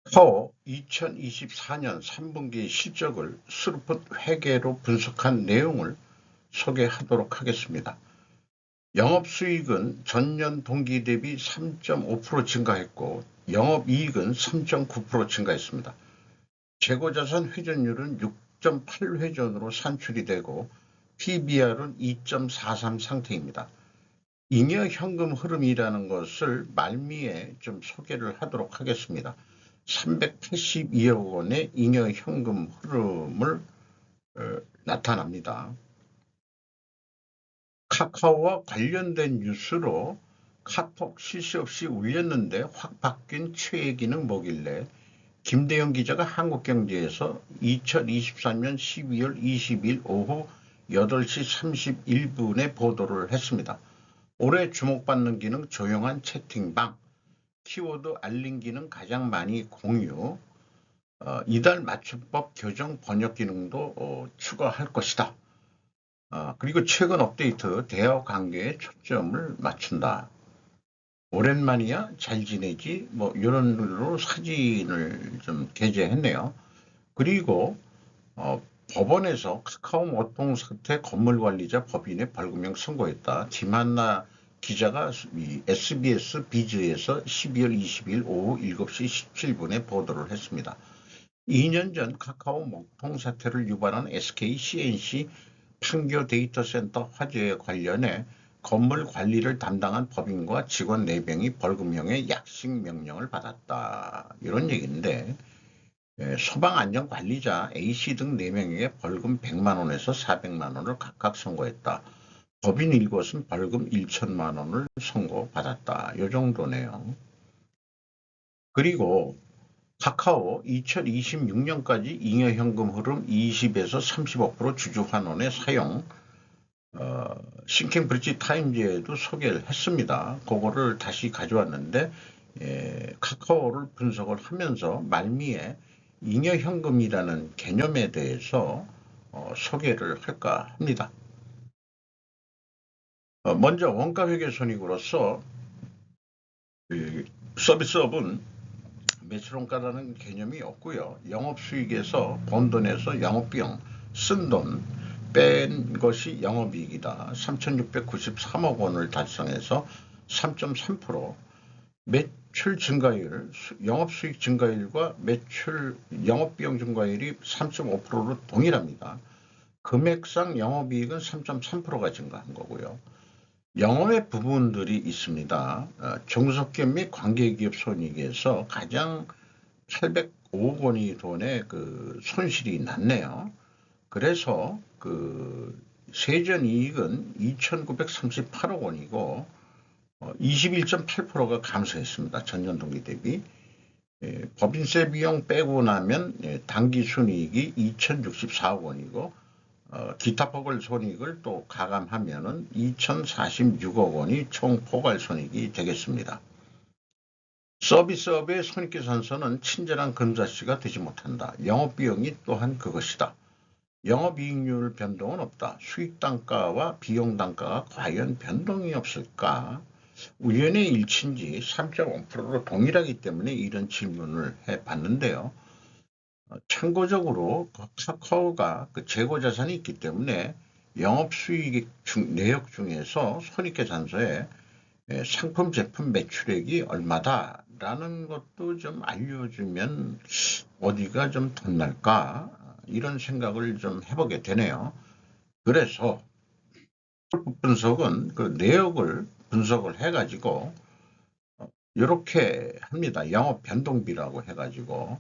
카카오 2024년 3분기 실적을 스루풋 회계로 분석한 내용을 소개하도록 하겠습니다. 영업수익은 전년 동기 대비 3.5% 증가했고 영업이익은 3.9% 증가했습니다. 재고자산 회전율은 6.8회전으로 산출이 되고 PBR은 2.43 상태입니다. 잉여현금 흐름이라는 것을 말미에 좀 소개를 하도록 하겠습니다. 382억 원의 잉여현금 흐름을 나타납니다. 카카오와 관련된 뉴스로 카톡 실시 없이 울렸는데 확 바뀐 최애 기능 뭐길래 김대영 기자가 한국경제에서 2023년 12월 20일 오후 8시 31분에 보도를 했습니다. 올해 주목받는 기능 조용한 채팅방, 키워드 알림 기능 가장 많이 공유, 이달 맞춤법 교정 번역 기능도 추가할 것이다. 그리고 최근 업데이트 대화 관계에 초점을 맞춘다. 오랜만이야 잘 지내지 뭐 이런 걸로 사진을 좀 게재했네요. 그리고 법원에서 카카오 모통 사태 건물관리자 법인의 벌금형 선고했다. 김한나 기자가 SBS 비즈에서 12월 20일 오후 7시 17분에 보도를 했습니다. 2년 전 카카오 모통 사태를 유발한 SK CNC 판교 데이터센터 화재에 관련해 건물 관리를 담당한 법인과 직원 4명이 벌금형의 약식 명령을 받았다. 이런 얘기인데 소방안전관리자 A씨 등 4명에게 벌금 100만 원에서 400만 원을 각각 선고했다. 법인 7곳은 벌금 1천만 원을 선고받았다. 이 정도네요. 그리고 카카오 2026년까지 잉여현금 흐름 20에서 35% 주주환원의 사용 싱킹브리지 타임즈에도 소개를 했습니다. 그거를 다시 가져왔는데 카카오를 분석을 하면서 말미에 잉여현금이라는 개념에 대해서 소개를 할까 합니다. 먼저 원가회계손익으로서 서비스업은 매출원가라는 개념이 없고요. 영업수익에서 번 돈에서 영업비용, 쓴 돈 뺀 것이 영업이익이다. 3,693억 원을 달성해서 3.3%, 매출 증가율, 영업수익 증가율과 매출 영업비용 증가율이 3.5%로 동일합니다. 금액상 영업이익은 3.3%가 증가한 거고요. 영업의 부분들이 있습니다. 중소기업 및 관계기업 손익에서 가장 805억 원이 돈의 그 손실이 났네요. 그래서 그 세전이익은 2,938억 원이고 21.8%가 감소했습니다. 전년 동기 대비. 법인세 비용 빼고 나면 당기순이익이 2,064억 원이고 기타 포괄손익을 또 가감하면은 2,046억 원이 총 포괄손익이 되겠습니다. 서비스업의 손익계산서는 친절한 금자씨가 되지 못한다. 영업비용이 또한 그것이다. 영업이익률 변동은 없다. 수익단가와 비용단가가 과연 변동이 없을까? 우연의 일치인지 3.5%로 동일하기 때문에 이런 질문을 해봤는데요. 참고적으로 카카오가 그 재고자산이 있기 때문에 영업수익 내역 중에서 손익계산서에 상품 제품 매출액이 얼마다라는 것도 좀 알려주면 어디가 좀 덧날까 이런 생각을 좀 해보게 되네요. 그래서 분석은 그 내역을 분석을 해가지고 이렇게 합니다. 영업 변동비라고 해가지고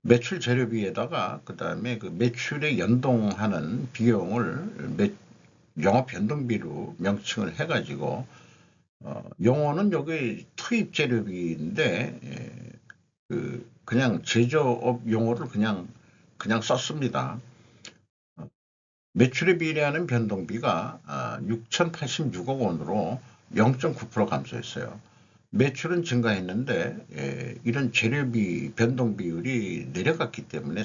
매출 재료비에다가 그 다음에 그 매출에 연동하는 비용을 영업 변동비로 명칭을 해가지고 용어는 여기 투입 재료비인데 그냥 제조업 용어를 그냥 썼습니다. 매출에 비례하는 변동비가 6,086억 원으로 0.9% 감소했어요. 매출은 증가했는데 이런 재료비 변동 비율이 내려갔기 때문에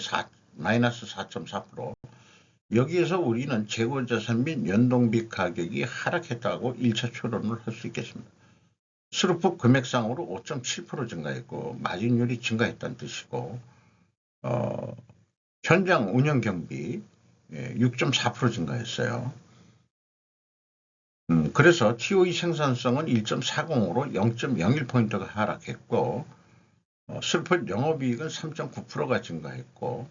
마이너스 4.4%. 여기에서 우리는 재고자산 및 연동비 가격이 하락했다고 1차 추론을 할 수 있겠습니다. 스루프 금액상으로 5.7% 증가했고 마진율이 증가했다는 뜻이고 현장 운영 경비 6.4% 증가했어요. 그래서 TOE 생산성은 1.40으로 0.01포인트가 하락했고 슬픈 영업이익은 3.9%가 증가했고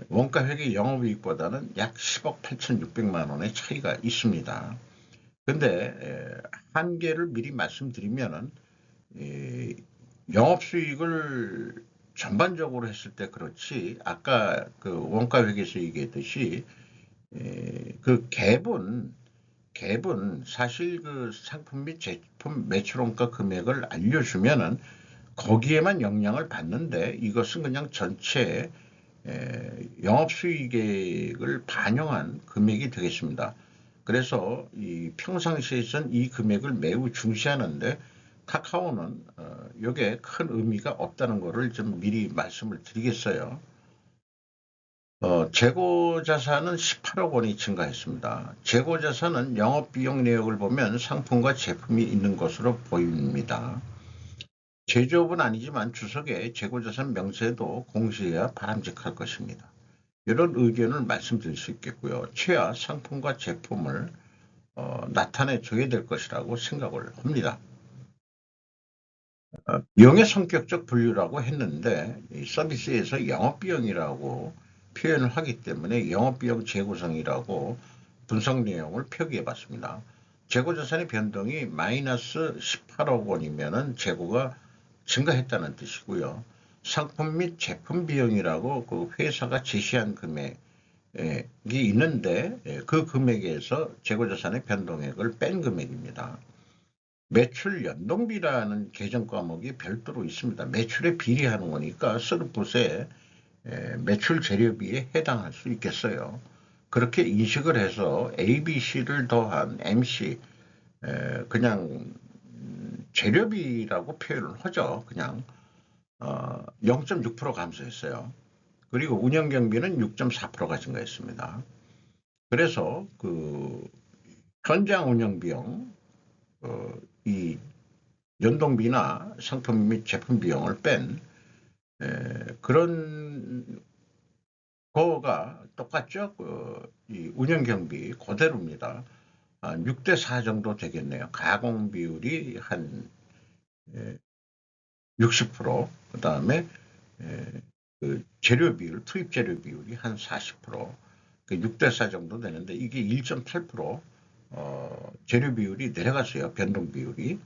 원가 회계 영업이익보다는 약 10억 8,600만 원의 차이가 있습니다. 근데 한계를 미리 말씀드리면은 영업수익을 전반적으로 했을 때 그렇지 아까 그 원가 회계에서 얘기했듯이 그 갭은 사실 그 상품 및 제품 매출원가 금액을 알려주면은 거기에만 영향을 받는데 이것은 그냥 전체 영업수익액을 반영한 금액이 되겠습니다. 그래서 이 평상시에선 이 금액을 매우 중시하는데 카카오는 이게 큰 의미가 없다는 것을 좀 미리 말씀을 드리겠어요. 재고 자산은 18억 원이 증가했습니다. 재고 자산은 영업비용 내역을 보면 상품과 제품이 있는 것으로 보입니다. 제조업은 아니지만 주석에 재고자산 명세도 공시해야 바람직할 것입니다. 이런 의견을 말씀드릴 수 있겠고요. 최하 상품과 제품을 나타내 줘야 될 것이라고 생각을 합니다. 비용의 성격적 분류라고 했는데 서비스에서 영업비용이라고 표현을 하기 때문에 영업비용 재고성이라고 분석 내용을 표기해 봤습니다. 재고자산의 변동이 마이너스 18억 원이면 재고가 증가했다는 뜻이고요. 상품 및 제품 비용이라고 그 회사가 제시한 금액이 있는데 그 금액에서 재고자산의 변동액을 뺀 금액입니다. 매출 연동비라는 계정 과목이 별도로 있습니다. 매출에 비례하는 거니까 스루풋의 매출 재료비에 해당할 수 있겠어요. 그렇게 인식을 해서 ABC를 더한 MC 그냥 재료비라고 표현을 하죠. 그냥 0.6% 감소했어요. 그리고 운영경비는 6.4%가 증가했습니다. 그래서 그 현장 운영비용 이 연동비나 상품 및 제품 비용을 뺀 그런 거가 똑같죠. 이 운영경비 그대로입니다. 6대4 정도 되겠네요. 가공 비율이 한 60%, 그 다음에 그 재료 비율, 투입 재료 비율이 한 40%, 그 6대4 정도 되는데 이게 1.8% 재료 비율이 내려갔어요. 변동 비율이.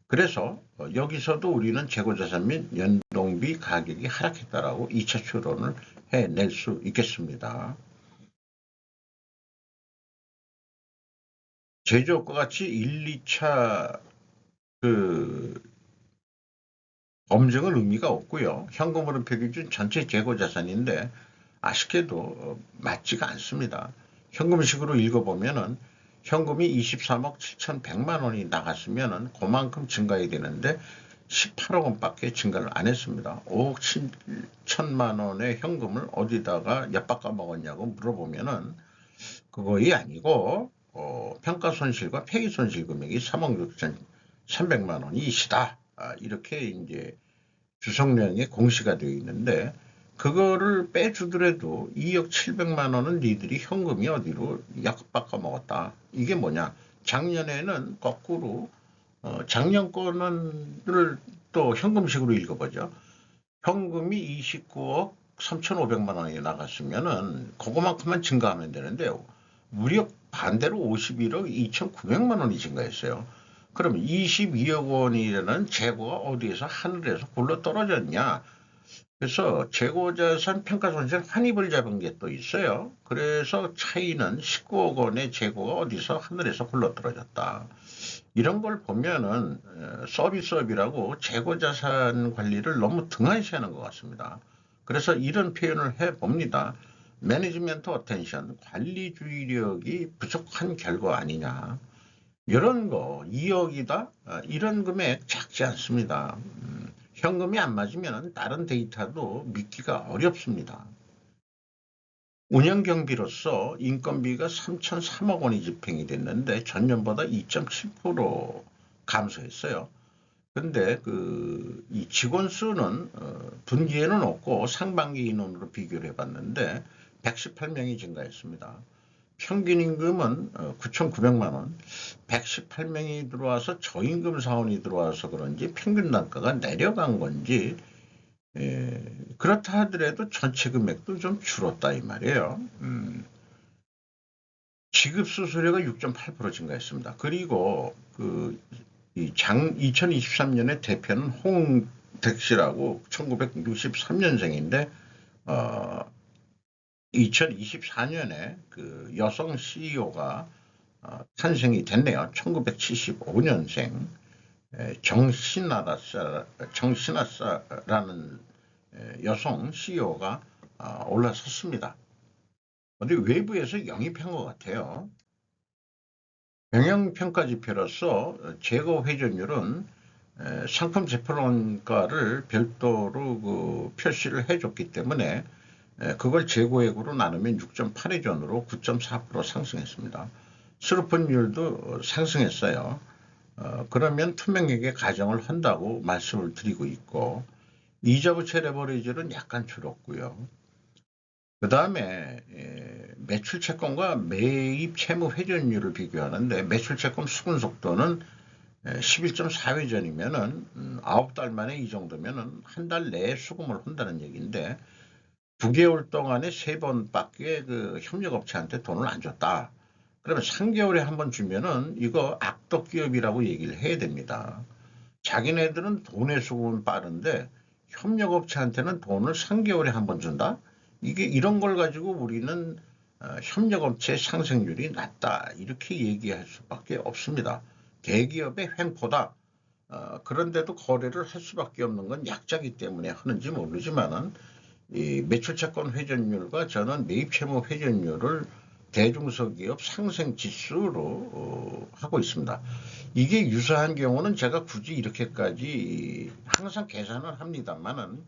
그래서 여기서도 우리는 재고자산 및 연동비 가격이 하락했다라고 2차 추론을 해낼 수 있겠습니다. 제조업과 같이 1, 2차 그 검증은 의미가 없고요. 현금으로 표기준 전체 재고자산인데 아쉽게도 맞지가 않습니다. 현금식으로 읽어보면은 현금이 23억 7,100만 원이 나갔으면은 그만큼 증가해야 되는데 18억 원밖에 증가를 안 했습니다. 5억 7천만 원의 현금을 어디다가 엿바꿔 먹었냐고 물어보면은 그거이 아니고 평가 손실과 폐기 손실 금액이 3억 6,300만 원이시다. 이렇게 이제 주성량에 공시가 되어 있는데 그거를 빼주더라도 2억 700만 원은 니들이 현금이 어디로 약 바꿔 먹었다. 이게 뭐냐? 작년에는 거꾸로 작년 거는 또 현금식으로 읽어보죠. 현금이 29억 3,500만 원이 나갔으면은 그거만큼만 증가하면 되는데요. 무려 반대로 51억 2,900만 원이 증가했어요. 그럼 22억 원이라는 재고가 어디에서 하늘에서 굴러 떨어졌냐? 그래서 재고자산 평가손실 환입을 잡은 게 또 있어요. 그래서 차이는 19억 원의 재고가 어디서 하늘에서 굴러 떨어졌다. 이런 걸 보면은 서비스업이라고 재고자산 관리를 너무 등한시하는 것 같습니다. 그래서 이런 표현을 해봅니다. 매니지먼트 어텐션, 관리주의력이 부족한 결과 아니냐. 이런 거 2억이다? 이런 금액 작지 않습니다. 현금이 안 맞으면 다른 데이터도 믿기가 어렵습니다. 운영경비로서 인건비가 3,003억 원이 집행이 됐는데 전년보다 2.7% 감소했어요. 근데 이 직원 수는 분기에는 없고 상반기 인원으로 비교를 해봤는데 118명이 증가했습니다. 평균 임금은 9,900만 원, 118명이 들어와서 저임금 사원이 들어와서 그런지 평균 단가가 내려간 건지, 그렇다 하더라도 전체 금액도 좀 줄었다 이 말이에요. 지급 수수료가 6.8% 증가했습니다. 그리고 2023년에 대표는 홍택 씨라고 1963년생인데 2024년에 그 여성 CEO가 탄생이 됐네요. 1975년생 정신아라라는 여성 CEO가 올라섰습니다. 어디 외부에서 영입한 것 같아요. 경영평가지표로서 재고 회전율은 상품 제품원가를 별도로 표시를 해줬기 때문에 그걸 재고액으로 나누면 6.8회전으로 9.4% 상승했습니다. 수루폰율도 상승했어요. 그러면 투명하게 가정을 한다고 말씀을 드리고 있고 이자부채 레버리지는 약간 줄었고요. 그 다음에 매출 채권과 매입 채무 회전율을 비교하는데 매출 채권 수분 속도는 11.4회전이면은 9달 만에 이 정도면은 한 달 내에 수금을 한다는 얘기인데 9개월 동안에 3번밖에 그 협력업체한테 돈을 안 줬다. 그러면 3개월에 한 번 주면은 이거 악덕 기업이라고 얘기를 해야 됩니다. 자기네들은 돈의 수급은 빠른데 협력업체한테는 돈을 3개월에 한 번 준다? 이게 이런 걸 가지고 우리는 협력업체 상생률이 낮다 이렇게 얘기할 수밖에 없습니다. 대기업의 횡포다. 그런데도 거래를 할 수밖에 없는 건 약자기 때문에 하는지 모르지만은 이 매출채권 회전율과 저는 매입채무 회전율을 대중소기업 상생 지수로 하고 있습니다. 이게 유사한 경우는 제가 굳이 이렇게까지 항상 계산을 합니다만은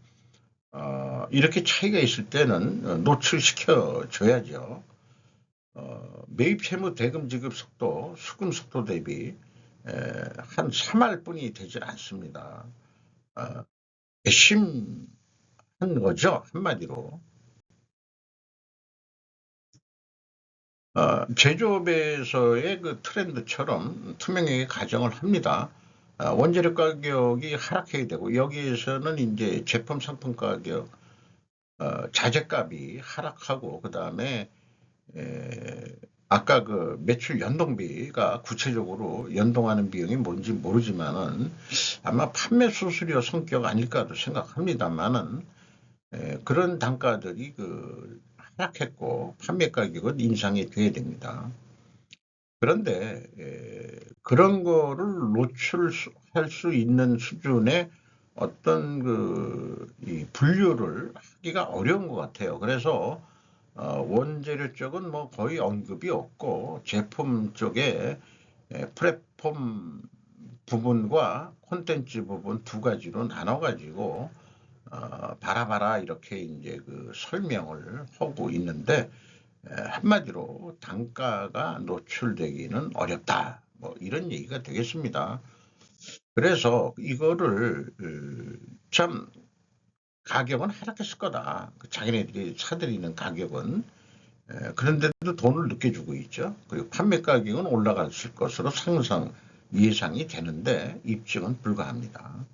이렇게 차이가 있을 때는 노출시켜 줘야죠. 매입 채무 대금 지급 속도, 수금 속도 대비 한 3할뿐이 되질 않습니다. 심한 거죠, 한마디로. 제조업에서의 그 트렌드처럼 투명하게 가정을 합니다. 원재료 가격이 하락해야 되고 여기에서는 이제 제품 상품 가격, 자재값이 하락하고 그 다음에 아까 그 매출 연동비가 구체적으로 연동하는 비용이 뭔지 모르지만은 아마 판매 수수료 성격 아닐까도 생각합니다만은 그런 단가들이 하락했고 판매 가격은 인상이 돼야 됩니다. 그런데 그런 거를 노출할 수 있는 수준의 어떤 이 분류를 하기가 어려운 것 같아요. 그래서 원재료 쪽은 뭐 거의 언급이 없고 제품 쪽에 플랫폼 부분과 콘텐츠 부분 두 가지로 나눠가지고 바라바라 이렇게 이제 설명을 하고 있는데 한마디로 단가가 노출되기는 어렵다. 뭐 이런 얘기가 되겠습니다. 그래서 이거를 참 가격은 하락했을 거다. 자기네들이 사들이는 가격은 그런데도 돈을 늦게 주고 있죠. 그리고 판매 가격은 올라갔을 것으로 상상 예상이 되는데 입증은 불가합니다.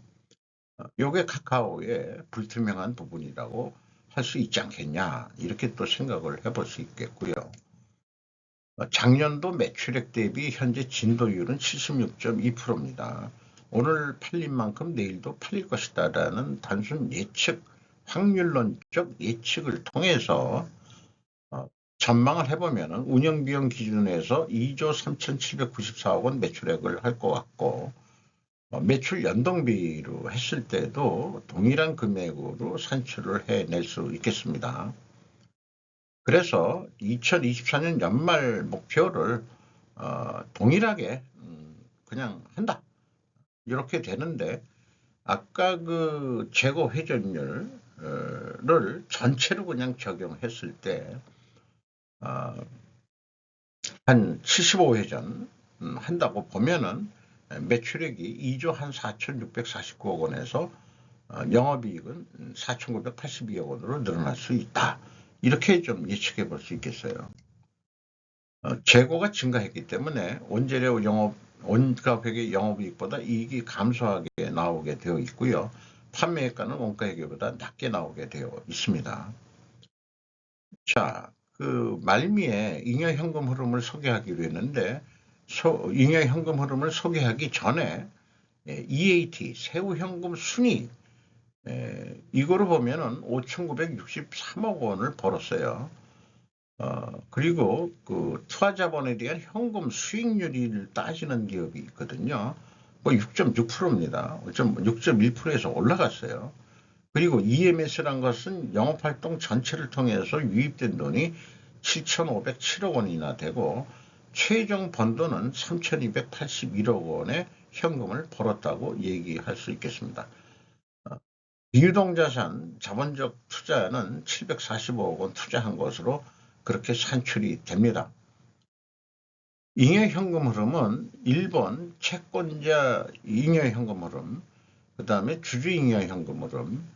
요게 카카오의 불투명한 부분이라고 할 수 있지 않겠냐 이렇게 또 생각을 해볼 수 있겠고요. 작년도 매출액 대비 현재 진도율은 76.2%입니다. 오늘 팔린 만큼 내일도 팔릴 것이다라는 단순 예측, 확률론적 예측을 통해서 전망을 해보면 운영비용 기준에서 2조 3,794억 원 매출액을 할 것 같고 매출 연동비로 했을 때도 동일한 금액으로 산출을 해낼 수 있겠습니다. 그래서 2024년 연말 목표를 동일하게 그냥 한다. 이렇게 되는데 아까 재고 회전율을 전체로 그냥 적용했을 때 한 75회전 한다고 보면은 매출액이 2조 한 4,649억 원에서 영업이익은 4,982억 원으로 늘어날 수 있다. 이렇게 좀 예측해 볼 수 있겠어요. 재고가 증가했기 때문에 원재료 원가격의 영업이익보다 이익이 감소하게 나오게 되어 있고요. 판매가는 원가격보다 낮게 나오게 되어 있습니다. 자, 그 말미에 잉여현금 흐름을 소개하기로 했는데 잉여현금 흐름을 소개하기 전에 EAT 세후현금 순이익 이거로 보면은 5,963억 원을 벌었어요. 그리고 그 투하자본에 대한 현금 수익률을 따지는 기업이 있거든요. 뭐 6.6%입니다. 6.1%에서 올라갔어요. 그리고 EMS란 것은 영업활동 전체를 통해서 유입된 돈이 7,507억 원이나 되고 최종 번 돈은 3,281억 원의 현금을 벌었다고 얘기할 수 있겠습니다. 비유동자산 자본적 투자는 745억 원 투자한 것으로 그렇게 산출이 됩니다. 잉여현금 흐름은 1번 채권자 잉여현금 흐름, 그 다음에 주주 잉여현금 흐름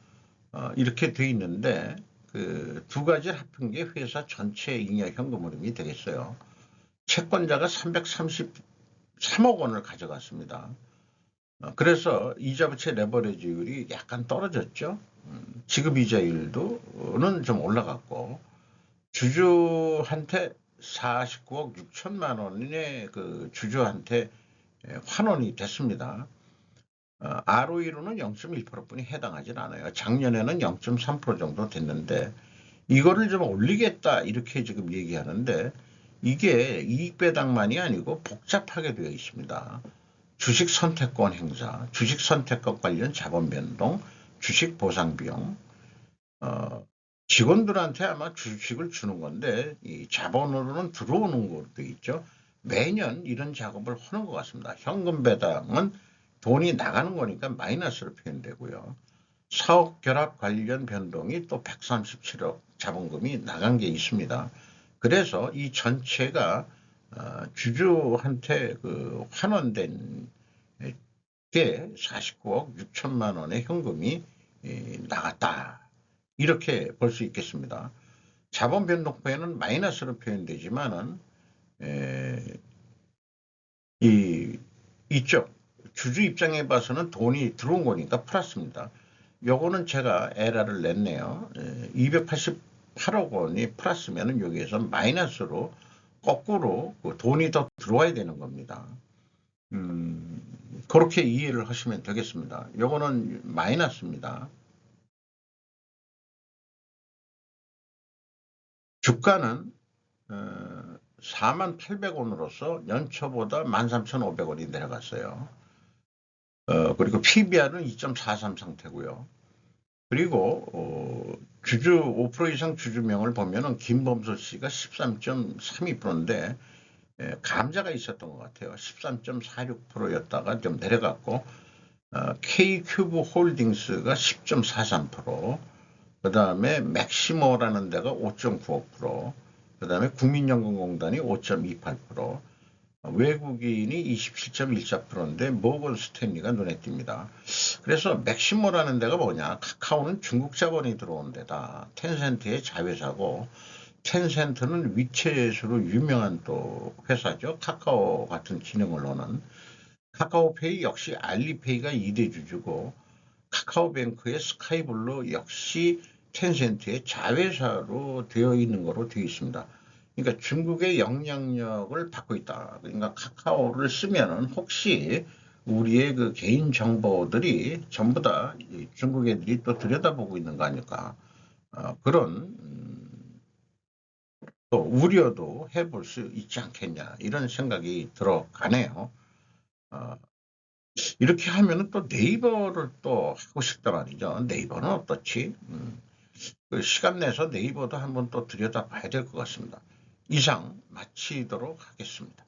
이렇게 돼 있는데 그 두 가지를 합한 게 회사 전체 잉여현금 흐름이 되겠어요. 채권자가 333억 원을 가져갔습니다. 그래서 이자부채 레버리지율이 약간 떨어졌죠. 지급이자율도는 좀 올라갔고 주주한테 49억 6천만 원의 그 주주한테 환원이 됐습니다. ROE로는 0.1%뿐이 해당하진 않아요. 작년에는 0.3% 정도 됐는데 이거를 좀 올리겠다 이렇게 지금 얘기하는데 이게 이익배당만이 아니고 복잡하게 되어 있습니다. 주식 선택권 행사, 주식 선택권 관련 자본 변동, 주식 보상 비용, 직원들한테 아마 주식을 주는 건데 이 자본으로는 들어오는 것도 있죠. 매년 이런 작업을 하는 것 같습니다. 현금 배당은 돈이 나가는 거니까 마이너스로 표현되고요. 사업 결합 관련 변동이 또 137억 자본금이 나간 게 있습니다. 그래서 이 전체가 주주한테 그 환원된 게 49억 6천만 원의 현금이 나갔다. 이렇게 볼 수 있겠습니다. 자본 변동표에는 마이너스로 표현되지만은 이쪽 주주 입장에 봐서는 돈이 들어온 거니까 플러스입니다. 요거는 제가 에러를 냈네요. 288억 원이 플러스면은 여기에서 마이너스로 거꾸로 그 돈이 더 들어와야 되는 겁니다. 그렇게 이해를 하시면 되겠습니다. 요거는 마이너스입니다. 주가는 48,000원으로서 연초보다 13,500원이 내려갔어요. 그리고 PBR은 2.43 상태고요. 그리고 주주 5% 이상 주주명을 보면은 김범수 씨가 13.32%인데 감자가 있었던 것 같아요. 13.46%였다가 좀 내려갔고 K큐브 홀딩스가 10.43%, 그 다음에 맥시모라는 데가 5.95%, 그 다음에 국민연금공단이 5.28%, 외국인이 27.14%인데 모건 스탠리가 눈에 띕니다. 그래서 맥시모라는 데가 뭐냐? 카카오는 중국 자본이 들어온 데다. 텐센트의 자회사고 텐센트는 위챗으로 유명한 또 회사죠. 카카오 같은 기능을 하는. 카카오페이 역시 알리페이가 2대 주주고 카카오뱅크의 스카이블루 역시 텐센트의 자회사로 되어 있는 거로 되어 있습니다. 그러니까 중국의 영향력을 받고 있다. 그러니까 카카오를 쓰면은 혹시 우리의 그 개인 정보들이 전부 다 중국 애들이 또 들여다보고 있는 거 아닐까. 그런 또 우려도 해볼 수 있지 않겠냐 이런 생각이 들어가네요. 이렇게 하면은 또 네이버를 또 하고 싶단 말이죠. 네이버는 어떻지? 그 시간 내서 네이버도 한번 또 들여다봐야 될 것 같습니다. 이상 마치도록 하겠습니다.